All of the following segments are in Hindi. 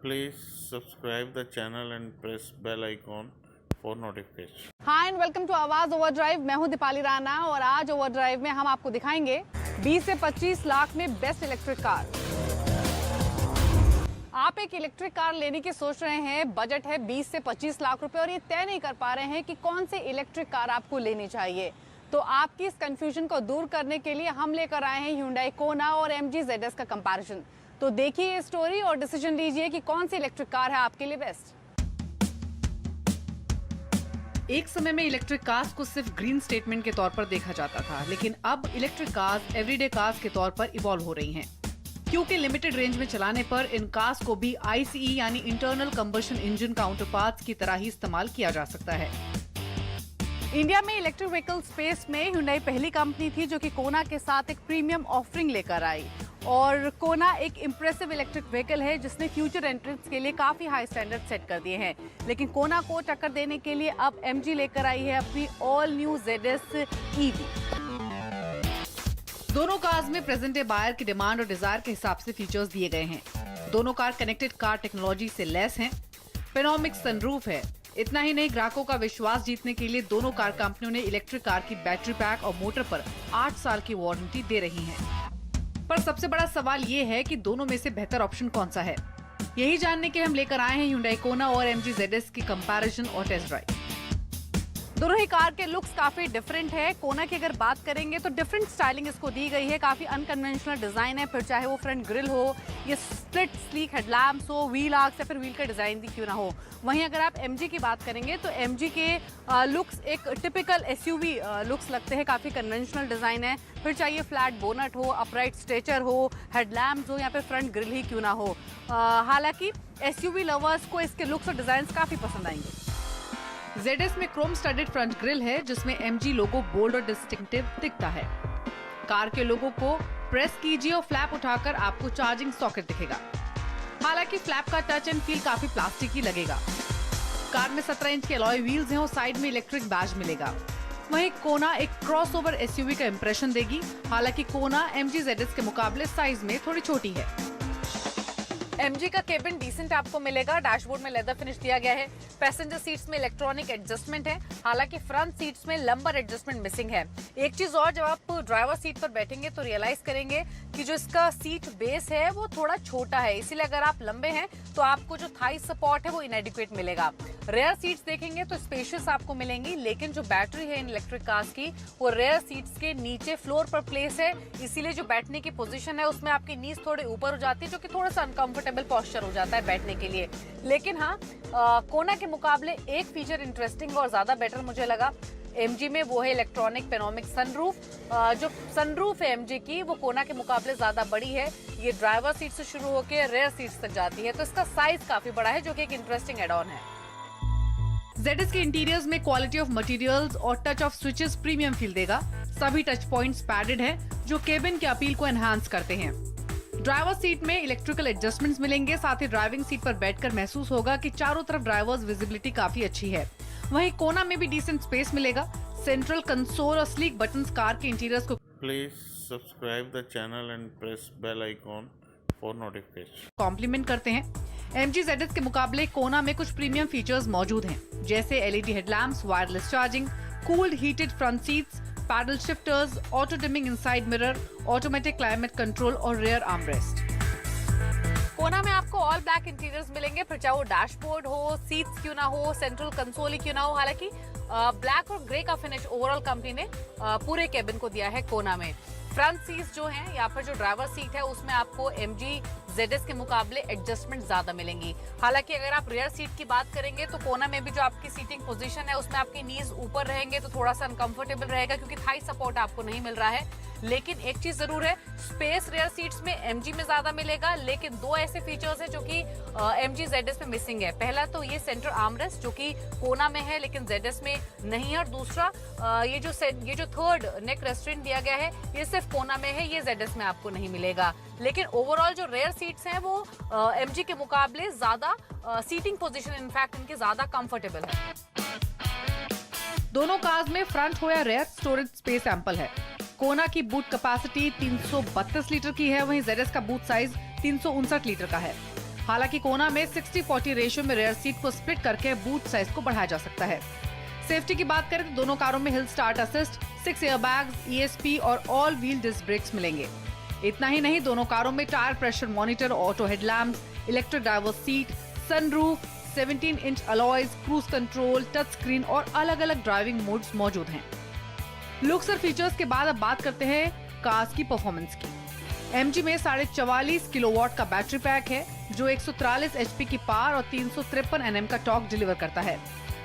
Please subscribe the channel and press bell icon for notification. Hi and welcome to Awaaz overdrive. मैं हूं दीपाली राणा और आज ओवरड्राइव में हम आपको दिखाएंगे 20 से 25 लाख में बेस्ट इलेक्ट्रिक कार। आप एक इलेक्ट्रिक कार लेने की सोच रहे हैं, बजट है 20 से 25 लाख रुपए और ये तय नहीं कर पा रहे हैं कि कौन सी इलेक्ट्रिक कार आपको लेनी चाहिए, तो आपकी इस कंफ्यूजन को दूर करने के लिए हम लेकर आए हैं Hyundai Kona और MG ZS का कंपैरिजन। तो देखिए ये स्टोरी और डिसीजन लीजिए कि कौन सी इलेक्ट्रिक कार है आपके लिए बेस्ट। एक समय में इलेक्ट्रिक कार्स को सिर्फ ग्रीन स्टेटमेंट के तौर पर देखा जाता था, लेकिन अब इलेक्ट्रिक कार्स एवरीडे कार्स के तौर पर इवॉल्व हो रही हैं। क्योंकि लिमिटेड रेंज में चलाने पर इन कार्स को भी ICE यानी इंटरनल कंबशन इंजन काउंटरपार्ट्स की तरह ही इस्तेमाल किया जा सकता है। इंडिया में इलेक्ट्रिक व्हीकल स्पेस में Hyundai पहली कंपनी थी जो कि कोना के साथ एक प्रीमियम ऑफरिंग लेकर आई और कोना एक इम्प्रेसिव इलेक्ट्रिक व्हीकल है जिसने फ्यूचर एंट्रेंस के लिए काफी हाई स्टैंडर्ड सेट कर दिए हैं। लेकिन कोना को टक्कर देने के लिए अब MG लेकर आई है अपनी ऑल न्यू ZS EV। दोनों कार्स में प्रेजेंट डे बायर की डिमांड और डिजायर के हिसाब से फीचर्स दिए गए हैं। दोनों कार कनेक्टेड कार टेक्नोलॉजी से लैस हैं। पेनोमिक सनरूफ है। इतना ही नहीं, ग्राहकों का विश्वास जीतने के लिए दोनों कार कंपनियों ने इलेक्ट्रिक कार की बैटरी पैक और मोटर पर 8 साल की वारंटी दे रही हैं। पर सबसे बड़ा सवाल ये है कि दोनों में से बेहतर ऑप्शन कौन सा है। यही जानने के लिए हम लेकर आए हैं Hyundai Kona और MG ZS की कंपैरिजन और टेस्ट ड्राइव। दोनों ही कार के लुक्स काफी डिफरेंट है। कोना की अगर बात करेंगे तो डिफरेंट स्टाइलिंग इसको दी गई है, काफी अनकन्वेंशनल डिजाइन है, फिर चाहे वो फ्रंट ग्रिल हो, ये स्प्लिट स्लीक हेडलैम्प्स हो, व्हील आर्क्स या फिर व्हील का डिजाइन भी क्यों ना हो। वहीं अगर आप MG की बात करेंगे तो MG के लुक्स एक टिपिकल SUV लुक्स लगते हैं, काफी कन्वेंशनल डिजाइन है, फिर चाहिए फ्लैट बोनट हो, अपराइट स्ट्रेचर हो, हेडलैम्प्स हो या फिर फ्रंट ग्रिल ही क्यों ना हो। हालांकि SUV लवर्स को इसके लुक्स और डिजाइन काफी पसंद आएंगे। ZS में क्रोम स्टडेड फ्रंट ग्रिल है जिसमें MG लोगो बोल्ड और डिस्टिंक्टिव दिखता है। कार के लोगो को प्रेस कीजिए और फ्लैप उठाकर आपको चार्जिंग सॉकेट दिखेगा। हालांकि फ्लैप का टच एंड फील काफी प्लास्टिकी लगेगा। कार में 17 इंच के अलॉय व्हील्स हैं और साइड में इलेक्ट्रिक बैज मिलेगा। वहीं कोना एक क्रॉसओवर SUV का इंप्रेशन देगी। हालांकि कोना MG ZS के मुकाबले साइज में थोड़ी छोटी है। MG का केबिन डिसेंट आपको मिलेगा। डैशबोर्ड में लेदर फिनिश दिया गया है। पैसेंजर सीट्स में इलेक्ट्रॉनिक एडजस्टमेंट है। हालांकि फ्रंट सीट्स में लंबर एडजस्टमेंट मिसिंग है। एक चीज और, जब आप ड्राइवर सीट पर बैठेंगे तो रियलाइज करेंगे कि जो इसका सीट बेस है वो थोड़ा छोटा है, इसीलिए अगर आप लंबे हैं तो आपको जो थाई सपोर्ट है वो इनएडिक्वेट मिलेगा। रेयर सीट्स देखेंगे तो स्पेशियस आपको मिलेंगी, लेकिन जो बैटरी है इन इलेक्ट्रिक कार्स की वो रेयर सीट्स के नीचे फ्लोर पर प्लेस है, इसीलिए जो बैठने की पोजीशन है उसमें आपकी नीज थोड़े ऊपर हो जाती है, जो कि थोड़ा सा अनकंफर्टेबल पोस्चर हो जाता है बैठने के लिए। लेकिन हाँ, कोना के मुकाबले एक फीचर इंटरेस्टिंग और ज्यादा बेटर मुझे लगा MG में, वो है इलेक्ट्रॉनिक पेनोमिक सनरूफ। जो सनरूफ है MG की वो कोना के मुकाबले ज्यादा बड़ी है। ये ड्राइवर सीट से शुरू होकर रेयर सीट्स तक जाती है, तो इसका साइज काफी बड़ा है जो कि एक इंटरेस्टिंग एड ऑन है। ZS के इंटीरियर्स में क्वालिटी ऑफ मटेरियल्स और touch of switches premium feel देगा। सभी टच पॉइंट्स पैडेड हैं जो केबिन के अपील को एनहांस करते हैं। ड्राइवर सीट में इलेक्ट्रिकल एडजस्टमेंट्स मिलेंगे, साथ ही ड्राइविंग सीट पर बैठकर महसूस होगा कि चारों तरफ ड्राइवर्स विजिबिलिटी काफी अच्छी है। वहीं कोना में भी डिसेंट स्पेस मिलेगा। सेंट्रल कंसोल और स्लीक बटन्स कार के इंटीरियर्स को Please subscribe the channel and press bell icon for notification. Compliment करते हैं। MG ZS के मुकाबले कोना में कुछ प्रीमियम फीचर्स मौजूद हैं, जैसे LED headlamps, wireless charging, cooled heated front seats, paddle shifters, auto dimming inside mirror, automatic climate control और रियर आर्मरेस्ट। कोना में आपको ऑल ब्लैक इंटीरियर्स मिलेंगे, फिर चाहे वो डैशबोर्ड हो, सीट्स क्यों ना हो, सेंट्रल कंसोल ही क्यों ना हो। हालांकि ब्लैक और ग्रे का फिनिश ओवरऑल कंपनी ने पूरे केबिन को दिया है कोना में। फ्रंट सीट्स जो हैं या फिर जो ड्राइवर सीट है उसमें आपको MG ZS के मुकाबले एडजस्टमेंट ज्यादा मिलेंगी। हालांकि अगर आप रियर सीट की बात करेंगे तो कोना में भी जो आपकी सीटिंग पोजीशन है उसमें आपकी नीज ऊपर रहेंगे तो थोड़ा सा अनकंफर्टेबल रहेगा क्योंकि थाई सपोर्ट आपको नहीं मिल रहा है। लेकिन एक चीज जरूर है, स्पेस रेयर सीट्स में MG में ज्यादा मिलेगा, लेकिन दो ऐसे फीचर्स हैं जो कि MG ZS में मिसिंग है। पहला तो ये सेंटर आर्मरेस्ट जो कि कोना में है लेकिन ZS में नहीं है, और दूसरा ये जो थर्ड नेक रेस्ट्रेंट दिया गया है ये सिर्फ कोना में है, ये ZS में आपको नहीं मिलेगा। लेकिन ओवरऑल जो रेयर सीट्स हैं वो MG के मुकाबले ज्यादा सीटिंग पोजीशन इनफैक्ट इनकी ज्यादा कंफर्टेबल है। दोनों कार्स में फ्रंट हो या रेयर स्टोरेज स्पेस एम्पल है। कोना की बूट कैपेसिटी 332 लीटर की है, वहीं ZS का बूट साइज 359 लीटर का है। हालांकि कोना में 60-40 रेशियो में रेयर सीट को स्प्लिट करके बूट साइज को बढ़ाया जा सकता है। सेफ्टी की बात करें तो दोनों कारों में hill start assist, 6 airbags, ESP और ऑल व्हील डिस्क ब्रेक्स मिलेंगे। इतना ही नहीं, दोनों कारों में tyre pressure monitor, auto headlamps, electric driver seat, sunroof, 17 inch alloys, cruise control, touch screen और अलग अलग ड्राइविंग मोड्स मौजूद हैं। लुक्स और फीचर्स के बाद अब बात करते हैं कार्स की परफॉर्मेंस की। MG में 44.5 किलोवाट का बैटरी पैक है जो 143 HP की पावर और 353 Nm का टॉर्क डिलीवर करता है।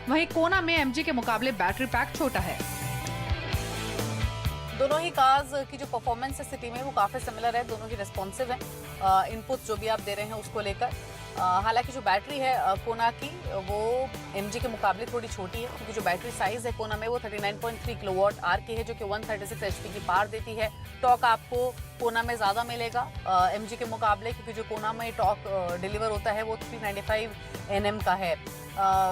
वहीं कोना में MG के मुकाबले बैटरी पैक छोटा है। दोनों ही कार्स की जो परफॉर्मेंस है सिटी में वो काफी सिमिलर है, दोनों ही रिस्पॉन्सिव हैं। इनपुट जो भी आप दे रहे हैं उसको लेकर, हालांकि जो बैटरी है कोना की वो MG के मुकाबले थोड़ी छोटी है, क्योंकि जो बैटरी साइज है कोना में वो 39.3 किलोवाट आवर की है जो कि 136 HP की पावर देती है। टॉर्क आपको कोना में ज़्यादा मिलेगा MG के मुकाबले, क्योंकि जो कोना में टॉर्क डिलीवर होता है वो 395 Nm का है।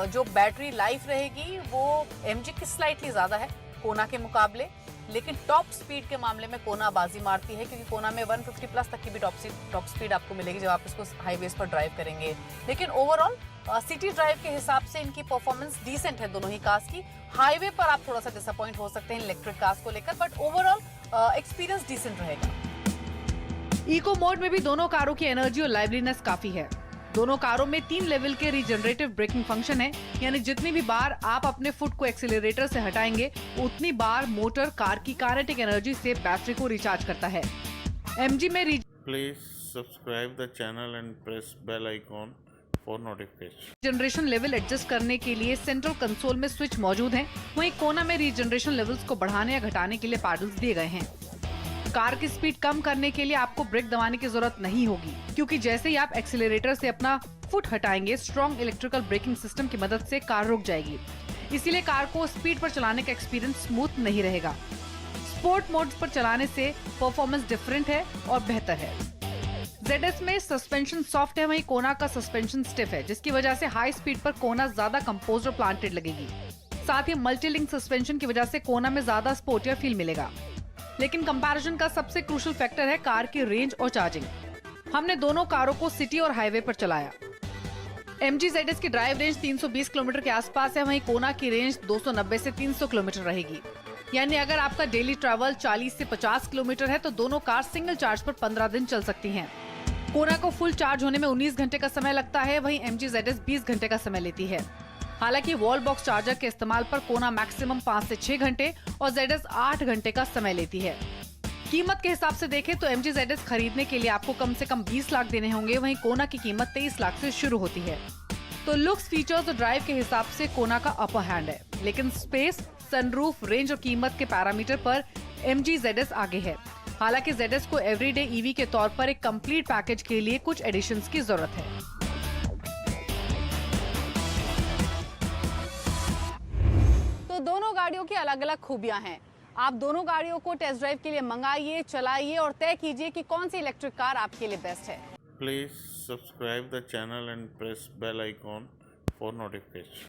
जो बैटरी लाइफ रहेगी वो MG की स्लाइटली ज़्यादा है कोना के मुकाबले, लेकिन टॉप स्पीड के मामले में कोना बाजी मारती है, क्योंकि कोना में 150 प्लस तक की भी टॉप स्पीड आपको मिलेगी जब आप इसको हाईवेज पर ड्राइव करेंगे। लेकिन ओवरऑल सिटी ड्राइव के हिसाब से इनकी परफॉर्मेंस डिसेंट है दोनों ही कार्स की। हाईवे पर आप थोड़ा सा डिसअपॉइंट हो सकते हैं इलेक्ट्रिक कार्स को लेकर, बट ओवरऑल एक्सपीरियंस डिसेंट रहेगा। इको मोड में भी दोनों कारों की एनर्जी और लाइवलीनेस काफी है। दोनों कारों में 3 लेवल के रीजनरेटिव ब्रेकिंग फंक्शन है, यानी जितनी भी बार आप अपने फुट को एक्सीलरेटर से हटाएंगे उतनी बार मोटर कार की काइनेटिक एनर्जी से बैटरी को रिचार्ज करता है। MG में please subscribe the channel and press bell icon for notification. Regeneration level adjust करने के लिए सेंट्रल कंसोल में स्विच मौजूद हैं। वहीं कोना में रीजनरेशन लेवल्स को बढ़ाने या घटाने के लिए पैडल्स दिए गए हैं। कार की स्पीड कम करने के लिए आपको ब्रेक दबाने की जरूरत नहीं होगी, क्योंकि जैसे ही आप एक्सीलरेटर से अपना फुट हटाएंगे स्ट्रॉन्ग इलेक्ट्रिकल ब्रेकिंग सिस्टम की मदद से कार रुक जाएगी। इसीलिए कार को स्पीड पर चलाने का एक्सपीरियंस स्मूथ नहीं रहेगा। स्पोर्ट मोड पर चलाने से परफॉर्मेंस डिफरेंट है और बेहतर है। ZS में सस्पेंशन सॉफ्ट है, वहीं कोना का सस्पेंशन स्टिफ है, जिसकी वजह से हाई स्पीड पर कोना ज्यादा कंपोज्ड और प्लांटेड लगेगी। साथ ही मल्टीलिंक सस्पेंशन की वजह से कोना में ज्यादा स्पोर्टियर फील मिलेगा। लेकिन कंपैरिजन का सबसे क्रूशियल फैक्टर है कार की रेंज और चार्जिंग। हमने दोनों कारों को सिटी और हाईवे पर चलाया। MG ZS की ड्राइव रेंज 320 किलोमीटर के आसपास है, वहीं कोना की रेंज 290 से 300 किलोमीटर रहेगी। यानी अगर आपका डेली ट्रैवल 40 से 50 किलोमीटर है तो दोनों कार सिंगल चार्ज पर 15 दिन चल सकती हैं। कोना को फुल चार्ज होने में 19 घंटे का समय लगता है, वहीं MG ZS 20 घंटे का समय लेती है। हालांकि वॉल बॉक्स चार्जर के इस्तेमाल पर कोना मैक्सिमम 5 से 6 घंटे और ZS 8 घंटे का समय लेती है। कीमत के हिसाब से देखें तो MG ZS खरीदने के लिए आपको कम से कम 20 लाख देने होंगे, वहीं कोना की कीमत 23 लाख से शुरू होती है। तो लुक्स, फीचर्स और ड्राइव के हिसाब से कोना का अपर हैंड है, लेकिन स्पेस, सनरूफ, रेंज और कीमत के पैरामीटर पर MG ZS आगे है। हालांकि ZS को एवरीडे EV के तौर पर एक कंप्लीट पैकेज के लिए कुछ एडिशंस की जरूरत है। तो दोनों गाड़ियों की अलग अलग खूबियां हैं। आप दोनों गाड़ियों को टेस्ट ड्राइव के लिए मंगाइए, चलाइए और तय कीजिए कि कौन सी इलेक्ट्रिक कार आपके लिए बेस्ट है। Please subscribe the channel and press bell icon for notification.